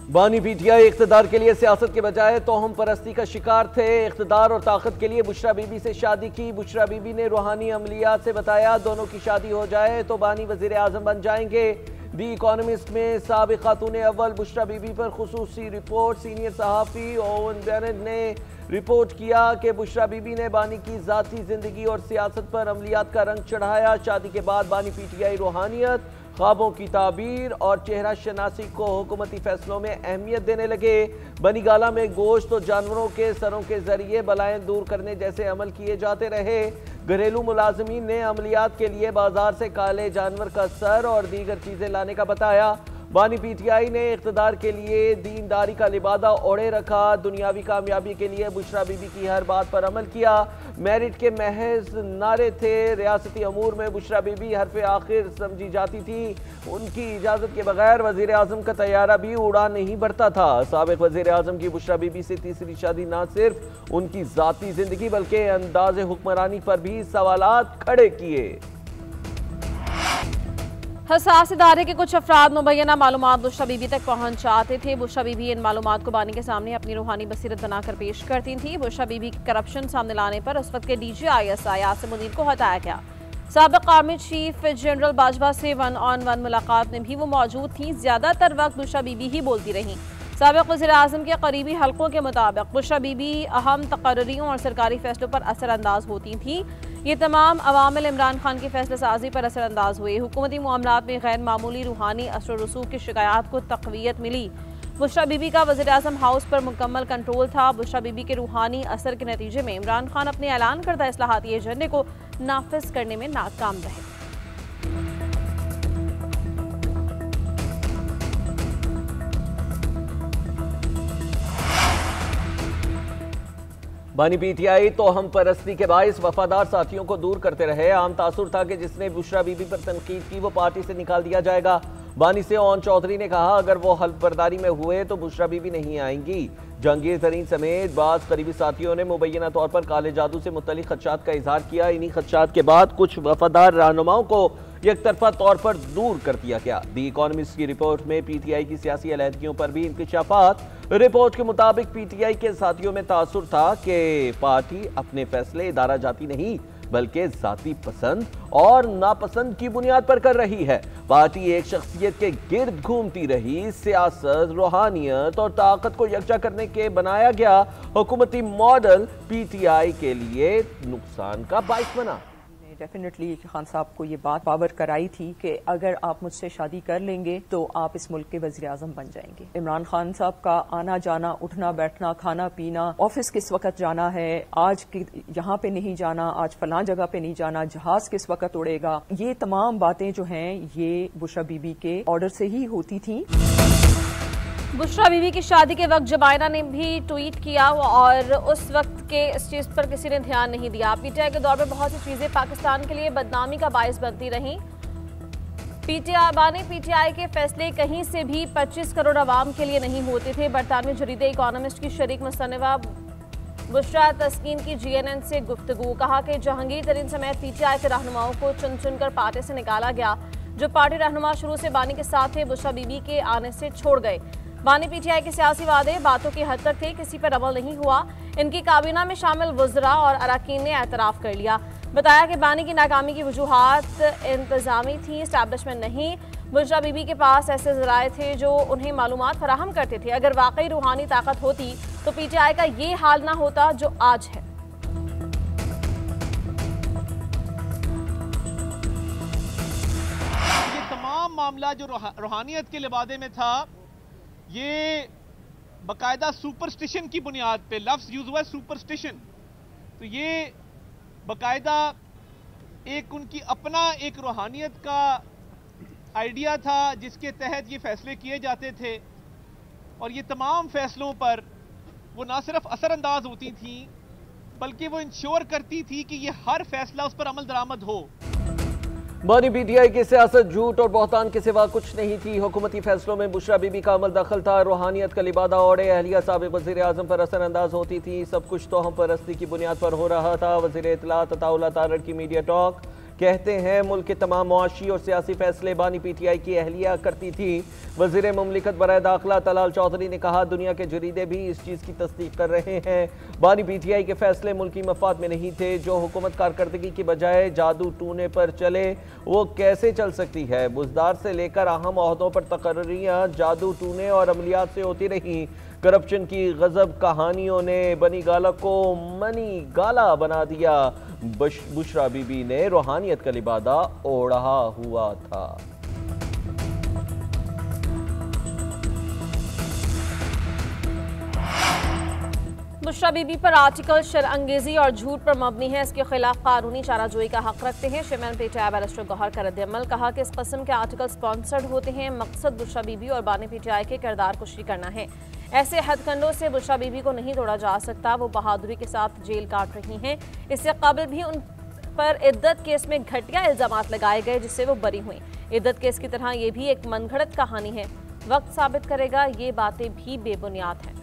बानी पीटीआई इख्तिदार के लिए सियासत के बजाय तोहम परस्ती का शिकार थे। इख्तिदार और ताकत के लिए बुशरा बीबी से शादी की। बुशरा बीबी ने रूहानी अमलियात से बताया दोनों की शादी हो जाए तो बानी वजीर आजम बन जाएंगे। दी इकोनॉमिस्ट में साबिक खातून अव्वल बुशरा बीबी पर खुसूसी रिपोर्ट। सीनियर सहाफ़ी ओवन बेनेट ने रिपोर्ट किया कि बुशरा बीबी ने बानी की जाती जिंदगी और सियासत पर अमलियात का रंग चढ़ाया। शादी के बाद बानी पीटीआई रूहानियत, ख्वाबों की ताबीर और चेहरा शनासी को हुकूमती फैसलों में अहमियत देने लगे। बनी गाला में गोश्त और जानवरों के सरों के जरिए बलाएं दूर करने जैसे अमल किए जाते रहे। घरेलू मुलाजमीन ने अमलियात के लिए बाजार से काले जानवर का सर और दीगर चीजें लाने का बताया। बानी पीटीआई ने इख्तिदार के लिए दीनदारी का लिबादा ओढ़े रखा। दुनियावी कामयाबी के लिए बुशरा बीबी की हर बात पर अमल किया। मेरिट के महज नारे थे। रियासती अमूर में बुशरा बीबी हरफ आखिर समझी जाती थी। उनकी इजाजत के बगैर वजीर आजम का तैयारा भी उड़ा नहीं बढ़ता था। साबिक वजीर आजम की बुशरा बीबी से तीसरी शादी न सिर्फ उनकी जाती जिंदगी बल्कि अंदाज हुक्मरानी पर भी सवालात खड़े किए। हसास इदारे के कुछ अफराद मुबैना मालूमात बुशरा बीबी तक पहुंचाते थे। बुशरा बीबी इन मालूमात को बानी के सामने अपनी रूहानी बसीरत बनाकर पेश करती थी। बुशरा बीबी की करप्शन सामने लाने पर उस वक्त के DGISI आसिम मुनीर को हटाया गया। साबिक आर्मी चीफ जनरल बाजवा से 1-on-1 मुलाकात में भी वो मौजूद थी। ज्यादातर वक्त बुशरा बीबी ही बोलती रहीं। साबिक वज़ीर आज़म के करीबी हल्कों के मुताबिक बुशरा बीबी अहम तकर्रियों और सरकारी फैसलों पर असरअंदाज होती थी। ये तमाम अवामिल इमरान खान की फैसला साजी पर असरअंदाज हुए। हुकूमती मामलात में गैर मामूली रूहानी असर रसूख की शिकायत को तक़वियत मिली। बुशरा बीबी का वज़ीर आज़म हाउस पर मुकम्मल कंट्रोल था। बुशरा बीबी के रूहानी असर के नतीजे में इमरान खान अपने ऐलान करदा इस्लाहाती एजेंडे को नाफिज करने में नाकाम रहे। बानी पीटीआई तो हम परस्ती के बाइस वफादार साथियों को दूर करते रहे। आम तासुर था कि जिसने बुशरा बीबी पर तनकीद की वो पार्टी से निकाल दिया जाएगा। बानी से ओन चौधरी ने कहा अगर वो हल्फ बर्दारी में हुए तो बुशरा बीबी नहीं आएंगी। जहांगीर तरीन समेत बाज करीबी साथियों ने मुबैना तौर पर काले जादू से मुतल्लिक खदशात का इजहार किया। इन्हीं खदशात के बाद कुछ वफादार रहनुमाओं को एकतरफा तौर पर दूर कर दिया गया। दी इकोनॉमिस्ट की रिपोर्ट में पीटीआई की सियासी अलहदगियों पर भी इंकशाफात। रिपोर्ट के मुताबिक पीटीआई के साथियों में तासुर था कि पार्टी अपने फैसले इदारा जाती नहीं बल्कि जाती पसंद और नापसंद की बुनियाद पर कर रही है। पार्टी एक शख्सियत के गिर्द घूमती रही। सियासत, रूहानियत और ताकत को यकजा करने के बनाया गया हुकूमती मॉडल पीटीआई के लिए नुकसान का बाइस बना। डेफिनेटली खान साहब को ये बात पावर कराई थी कि अगर आप मुझसे शादी कर लेंगे तो आप इस मुल्क के वजीर आजम बन जाएंगे। इमरान खान साहब का आना जाना, उठना बैठना, खाना पीना, ऑफिस किस वक्त जाना है, आज यहाँ पे नहीं जाना, आज फलां जगह पे नहीं जाना, जहाज किस वक्त उड़ेगा, ये तमाम बातें जो हैं ये बुशरा बीबी के ऑर्डर से ही होती थी। बुशरा बीबी की शादी के वक्त जबायना ने भी ट्वीट किया और उस वक्त के इस चीज पर किसी ने ध्यान नहीं दिया। पीटीआई के दौर में बहुत सी चीजें पाकिस्तान के लिए बदनामी का बायस बनती रहीं। बानी पीटीआई के फैसले कहीं से भी 25 करोड़ अवाम के लिए नहीं होते थे। बरतानवी जरीदे इकोनॉमिस्ट की शरीक मुसन्निफा बुशरा तस्कीन की GNN से गुफ्तगू। कहा कि जहांगीर तरीन समेत पीटीआई के रहनुमाओं को चुन चुनकर पार्टी से निकाला गया। जो पार्टी रहनुमा शुरू से बानी के साथ थे बुशरा बीबी के आने से छोड़ गए। बानी पीटीआई के सियासी वादे बातों की हद तक थे, किसी पर अमल नहीं हुआ। इनकी काबीना में शामिल वज़रा और अरकान ने एतराफ़ कर लिया। बताया कि बानी की नाकामी की वजूहात इंतजामी थी, एस्टैब्लिशमेंट नहीं। बुशरा बीबी के पास ऐसे ज़राए थे जो उन्हें मालूमात फराहम करते थे। अगर वाकई रूहानी ताकत होती तो पीटीआई का ये हाल ना होता जो आज है। ये तमाम मामला जो रूहानियत के लिबादे में था ये बाकायदा सुपरस्टिशन की बुनियाद पे, लफ्ज यूज हुआ है सुपरस्टिशन, तो ये बाकायदा एक उनकी अपना एक रूहानियत का आइडिया था जिसके तहत ये फैसले किए जाते थे। और ये तमाम फैसलों पर वो ना सिर्फ असरअंदाज होती थी बल्कि वो इंश्योर करती थी कि ये हर फैसला उस पर अमल दरामद हो। बानी पीटीआई की सियासत झूठ और बहतान के सिवा कुछ नहीं थी। हुकूमती फैसलों में बुशरा बीबी का अमल दखल था। रूहानियत का लिबादा ओढ़े अहलिया साबिक वज़ीर आज़म पर असरअंदाज होती थी। सब कुछ तो हम परस्ती की बुनियाद पर हो रहा था। वज़ीर इत्तलात अताउल्लाह तारड़ की मीडिया टॉक, कहते हैं मुल्क के तमाम मुआशी और सियासी फैसले बानी पीटीआई की अहलिया करती थी। वज़ीर मुमलिकत बराए दाखिला तलाल चौधरी ने कहा, दुनिया के जरीदे भी इस चीज़ की तस्दीक कर रहे हैं। बानी पीटीआई के फैसले मुल्की मफाद में नहीं थे। जो हुकूमत कारकर्दगी की बजाय जादू टूने पर चले वो कैसे चल सकती है। बुजदार से लेकर अहम ओहदों पर तकर्रियाँ जादू टूने और अमलियात से होती रहीं। करप्शन की गजब कहानियों ने बनी गाला को मनी गाला बना दिया। बुशरा बीबी ने रूहानियत का लिबादा ओढ़ा हुआ था। बुशरा बीबी पर आर्टिकल शरअंगेजी और झूठ पर मबनी है। इसके खिलाफ कानूनी चाराजोई का हक रखते हैं। चेयरमैन पीटीआई बैरिस्टर गौहर का रद्द-ए-अमल, कहा कि इस किस्म के आर्टिकल स्पॉन्सर्ड होते हैं। मकसद बुशरा बीबी और बानी पीटीआई के किरदार कुशी करना है। ऐसे हथकंडों से बुशरा बीबी को नहीं तोड़ा जा सकता। वो बहादुरी के साथ जेल काट रही हैं। इससे कबल भी उन पर इद्दत केस में घटिया इल्जामात लगाए गए जिससे वो बरी हुई। इद्दत केस की तरह ये भी एक मनगढ़ंत कहानी है। वक्त साबित करेगा ये बातें भी बेबुनियाद हैं।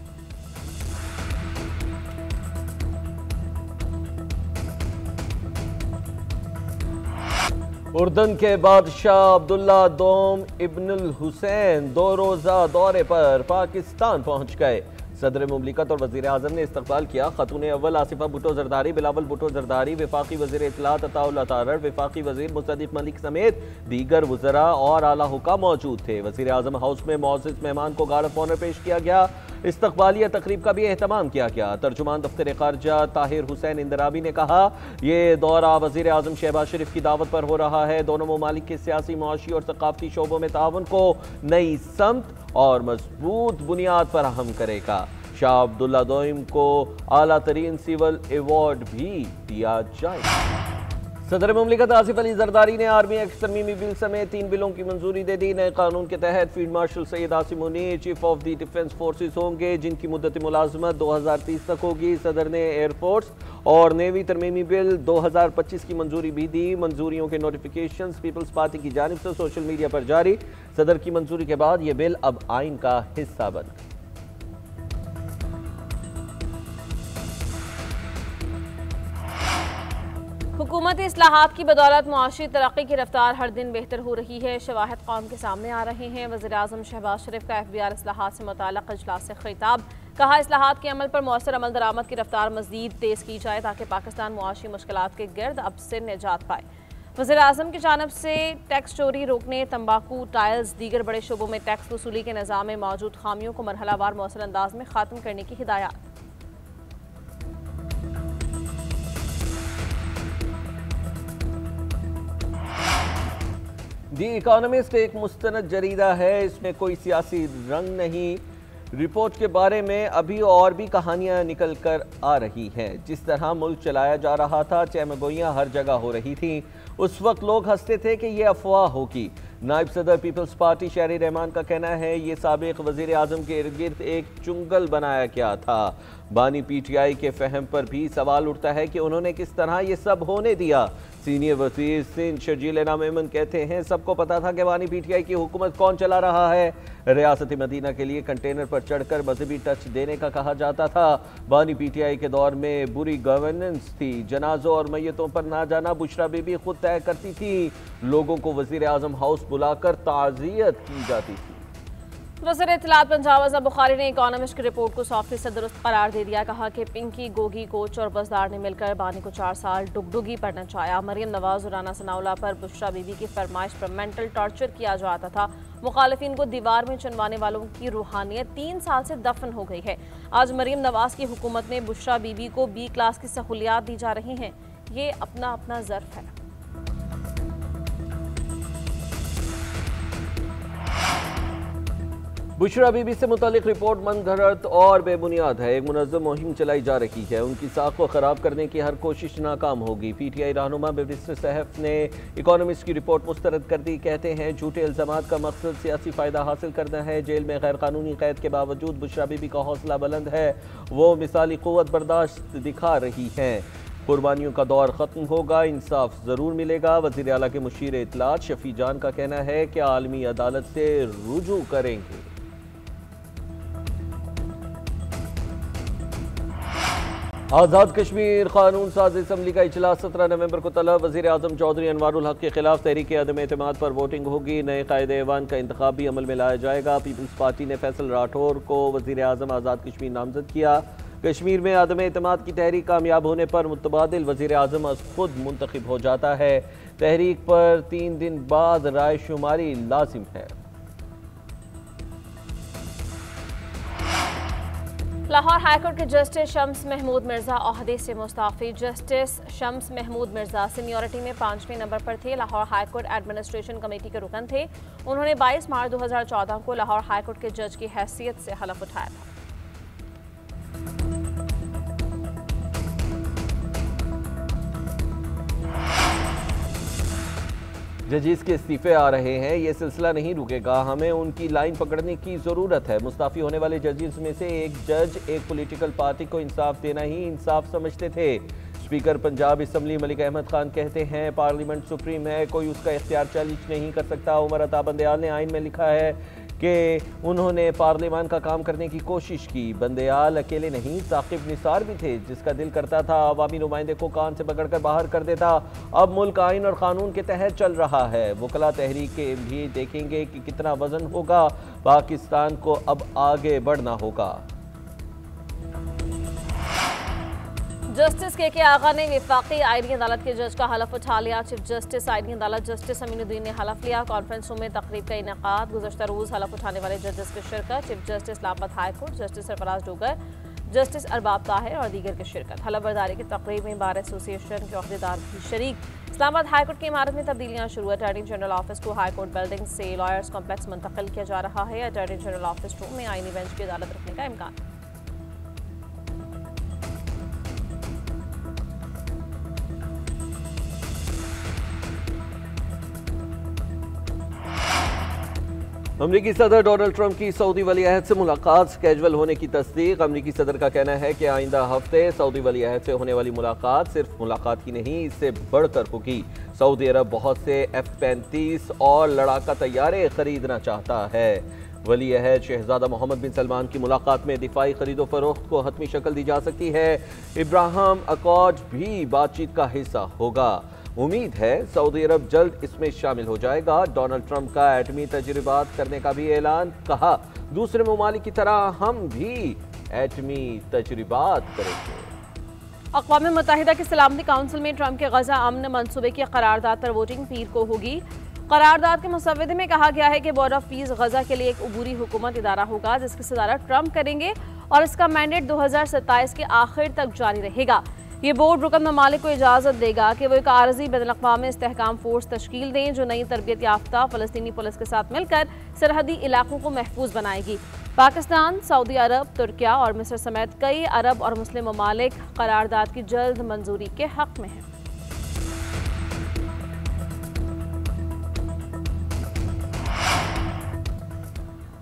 उर्दन के बादशाह अब्दुल्ला दोम इब्नुल हुसैन 2 रोज़ा दौरे पर पाकिस्तान पहुंच गए। सदर मुमलिकत और वज़ीर आज़म ने इस्तकबाल किया। खतून अव्वल आसिफा भुट्टो जरदारी, बिलावल भुट्टो जरदारी, वफाकी वज़ीर इत्तलात अताउल्लाह तारड़, वफाकी वज़ीर मुसद्दिक़ मलिक समेत दीगर वज़रा और आला हुक्काम मौजूद थे। वज़ीर आज़म हाउस में मौजूद मेहमान को गार्ड ऑफ ऑनर पेश किया गया। इस्तकबालिया तकरीब का भी एहतमाम किया गया। तर्जुमान दफ्तर ख़ारजा ताहिर हुसैन इंदराबी ने कहा, ये दौरा वज़ीर आज़म शहबाज शरीफ की दावत पर हो रहा है। दोनों ममालिक के सियासी, मुआशी और सकाफती शोबों में ताउन को नई समत और मजबूत बुनियाद फराहम करेगा। शाह अब्दुल्ला दोइम को आला तरीन सिविल अवार्ड भी दिया जाएगा। सदर मुमलिकत आसिफ अली जरदारी ने आर्मी एक्ट तरमीमी बिल समेत 3 बिलों की मंजूरी दे दी। नए कानून के तहत field marshal Syed Asim Munir chief of the defence forces होंगे, जिनकी मुद्दत मुलाजमत 2030 तक होगी। सदर ने एयरफोर्स और नेवी तरमीमी बिल 2025 की मंजूरी भी दी। मंजूरियों के नोटिफिकेशन पीपल्स पार्टी की जानिब से सोशल मीडिया पर जारी। सदर की मंजूरी के बाद यह बिल अब आइन का हिस्सा बन गया। हुकूमती इस्लाहात की बदौलत मुआशी तरक्की की रफ्तार हर दिन बेहतर हो रही है। शवाहिद कौम के सामने आ रहे हैं। वज़ीर आज़म शहबाज शरीफ का FBR इस्लाहात से मुताल्लिक़ इजलास से खिताब, कहा इस्लाहात के अमल पर मौसर अमल दरामद की रफ्तार मज़ीद तेज़ की जाए ताकि पाकिस्तान मुआशी मुश्किलात के गिर्द अब से निजात पाए। वज़ीर आज़म की जानिब से टैक्स चोरी रोकने, तंबाकू, टाइल्स, दीगर बड़े शोबों में टैक्स वसूली के निज़ाम में मौजूद खामियों को मरहलावार मौसर अंदाज में ख़त्म करने की हिदायत। दी इकोनॉमिस्ट एक मुस्तनद जरीदा है, इसमें कोई सियासी रंग नहीं। रिपोर्ट के बारे में अभी और भी कहानियां निकल कर आ रही हैं। जिस तरह मुल्क चलाया जा रहा था, चहमगोइयां हर जगह हो रही थी। उस वक्त लोग हंसते थे कि यह अफवाह होगी। नायब सदर पीपल्स पार्टी शहरी रहमान का कहना है, ये साबिक वज़ीर आज़म के इर्द गिर्द एक चुंगल बनाया गया था। बानी पीटीआई के फहम पर भी सवाल उठता है कि उन्होंने किस तरह ये सब होने दिया। सीनियर वज़ीर सिंध शर्जील इनाम मेमन कहते हैं, सबको पता था कि बानी पीटीआई की हुकूमत कौन चला रहा है। रियासत मदीना के लिए कंटेनर पर चढ़कर मजहबी टच देने का कहा जाता था। बानी पीटीआई के दौर में बुरी गवर्नेंस थी। जनाजों और मैयतों पर ना जाना बुशरा बीबी खुद तय करती थी। लोगों को वज़ीर आज़म हाउस बुलाकर ताज़ियत की जाती थी। वज़ीर इत्तलात पंजाब अज़हर बुखारी ने इकोनॉमिस्ट की रिपोर्ट को 100% दुरुस्त करार दे दिया। कहा कि पिंकी, गोगी, कोच और बसदार ने मिलकर बानी को 4 साल डुगडुगी पर नचाया। मरियम नवाज और राना सनाउल्लाह पर बुशरा बीबी की फरमाइश पर मेंटल टॉर्चर किया जाता था। मुखालिफिन को दीवार में चुनवाने वालों की रूहानियत 3 साल से दफन हो गई है। आज मरियम नवाज की हुकूमत में बुशरा बीबी को B क्लास की सहूलियात दी जा रही हैं। ये अपना अपना ज़र्फ है। बुशरा बीबी से मुतालिक रिपोर्ट मनगढ़ंत और बेबुनियाद है। एक मुनज़्ज़म मुहिम चलाई जा रही है। उनकी साख को ख़राब करने की हर कोशिश नाकाम होगी। PTI रहनुमा बैरिस्टर साहब ने इकोनॉमिस्ट की रिपोर्ट मुस्तरद कर दी। कहते हैं, झूठे इल्ज़ामात का मकसद सियासी फ़ायदा हासिल करना है। जेल में गैर कानूनी कैद के बावजूद बुशरा बीबी का हौसला बुलंद है। वो मिसाली क़ुव्वत बर्दाश्त दिखा रही हैं। कुर्बानियों का दौर ख़त्म होगा, इंसाफ ज़रूर मिलेगा। वज़ीर आला के मुशीर इत्तलात शफी जान का कहना है कि आलमी अदालत से रुजू करेंगे। आज़ाद कश्मीर कानून साज असम्बली का इजलास 17 नवंबर को तलब। वज़ीर आज़म चौधरी अनवारुल हक के खिलाफ तहरीक अदम एतमाद पर वोटिंग होगी। नए कायदे ऐवान का इंतखाब भी अमल में लाया जाएगा। पीपल्स पार्टी ने फैसल राठौर को वज़ीर आज़म आज़ाद कश्मीर नामजद किया। कश्मीर में अदम एतमाद की तहरीक कामयाब होने पर मुतबादिल वज़ीर आज़म खुद मुंतखब हो जाता है। तहरीक पर 3 दिन बाद राय शुमारी लाजिम है। लाहौर हाईकोर्ट के जस्टिस शम्स महमूद मिर्जा ओहदे से मुस्ताफी। जस्टिस शम्स महमूद मिर्जा सीनियरिटी में 5वें नंबर पर थे। लाहौर हाईकोर्ट एडमिनिस्ट्रेशन कमेटी के रुकन थे। उन्होंने 22 मार्च 2014 को लाहौर हाईकोर्ट के जज की हैसियत से हलफ उठाया था। जजेस के इस्तीफे आ रहे हैं, ये सिलसिला नहीं रुकेगा। हमें उनकी लाइन पकड़ने की ज़रूरत है। मुस्ताफी होने वाले जजेस में से एक जज एक पॉलिटिकल पार्टी को इंसाफ देना ही इंसाफ समझते थे। स्पीकर पंजाब असम्बली मलिक अहमद खान कहते हैं पार्लियामेंट सुप्रीम है, कोई उसका इख्तियार चैलेंज नहीं कर सकता। उमर अता बंदयाल ने आइन में लिखा है कि उन्होंने पार्लियामान का काम करने की कोशिश की। बंदयाल अकेले नहीं, साकिब निसार भी थे, जिसका दिल करता था अवामी नुमाइंदे को कान से पकड़कर बाहर कर देता। अब मुल्क आइन और कानून के तहत चल रहा है। वकला तहरीक के भी देखेंगे कि कितना वजन होगा। पाकिस्तान को अब आगे बढ़ना होगा। जस्टिस के आगा ने विफाकी आईनी अदालत के जज का हलफ उठा लिया। चीफ जस्टिस आईनी अदालत जस्टिस अमीनुद्दीन ने हलफ लिया। कॉन्फ्रेंस रूम में तकरीब का इनेकाद। गुज़श्ता रोज़ हलफ उठाने वाले जजेस की शिरकत। Chief justice Islamabad high court justice Sarfaraz Dogar, justice Arbab Tahir और दीगर की शिरकत। हलफ बर्दारी की तकरीब में बार एसोसिएशन के अहदेदार भी शरीक। इस्लामाबाद हाई कोर्ट की इमारत में तब्दीलियां शुरू। अटॉर्नी जनरल ऑफिस को हाई कोर्ट बिल्डिंग से लॉयर्स कॉम्प्लेक्स मुंतकिल किया जा रहा है। अटॉर्नी जनरल ऑफिस रूम में आईनी बेंच की अदालत रखने का इम्कान। अमरीकी सदर डोनाल्ड ट्रंप की सऊदी वली-अहद से मुलाकात कैजुअल होने की तस्दीक। अमरीकी सदर का कहना है कि आइंदा हफ्ते सऊदी वली-अहद से होने वाली मुलाकात सिर्फ मुलाकात ही नहीं, इससे बढ़कर होगी। सऊदी अरब बहुत से F-35 और लड़ाका तैयारे खरीदना चाहता है। वली-अहद शहजादा मोहम्मद बिन सलमान की मुलाकात में दिफाई खरीदो फरोख्त को हतमी शक्ल दी जा सकती है। इब्राहिम अकॉर्ड भी बातचीत का हिस्सा होगा। उम्मीद है सऊदी अरब जल्द इसमें शामिल हो जाएगा। डोनाल्ड ट्रंप का एटमी तजर्बात करने का भी ऐलान। कहा दूसरे ममालिक की तरह हम भी एटमी तजर्बात करेंगे। अक़वाम मुत्तहिदा की सलामती काउंसिल में ट्रंप के गजा अमन मंसूबे की करारदाद पर वोटिंग पीर को होगी। करारदाद के मुसव्वदे में कहा गया है कि बोर्ड ऑफ पीस गजा के लिए एक अबूरी हुकूमत इदारा होगा, जिसकी सदारत ट्रंप करेंगे और इसका मैंडेट 2027 के आखिर तक जारी रहेगा। ये बोर्ड रुकन ममालिक को इजाज़त देगा कि वो एक आरजी बैनुल-अक़वामी इस्तेहकाम फोर्स तश्कील दें जो नई तरबियत याफ्ता फ़लस्तीनी पुलिस के साथ मिलकर सरहदी इलाकों को महफूज बनाएगी। पाकिस्तान, सऊदी अरब, तुर्किया और मिस्र समेत कई अरब और मुस्लिम ममालिक करारदाद की जल्द मंजूरी के हक में हैं।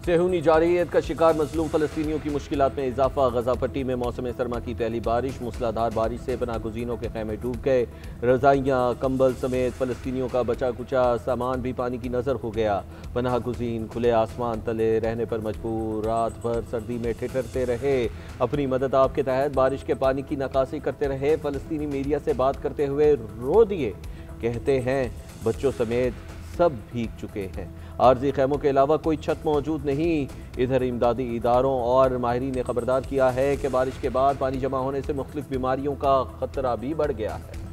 सेहूनी जारहियत का शिकार मजलूम फ़लस्तीनियों की मुश्किलात में इजाफा। गजा पट्टी में मौसम सरमा की पहली बारिश। मूसलाधार बारिश से पनाहगुज़ीनों के खैमे डूब गए। रज़ाइयाँ, कंबल समेत फ़लस्तीनियों का बचा कुचा सामान भी पानी की नज़र हो गया। पनाहगुज़ीन खुले आसमान तले रहने पर मजबूर, रात भर सर्दी में ठिठुरते रहे। अपनी मदद आपके तहत बारिश के पानी की नकासी करते रहे। फ़लस्तीनी मीडिया से बात करते हुए रो दिए। कहते हैं बच्चों समेत सब भीग चुके हैं। आर्जी खैमों के अलावा कोई छत मौजूद नहीं। इधर इमदादी इदारों और माहिरीन ने खबरदार किया है कि बारिश के बाद पानी जमा होने से मुख्तलिफ बीमारियों का खतरा भी बढ़ गया है।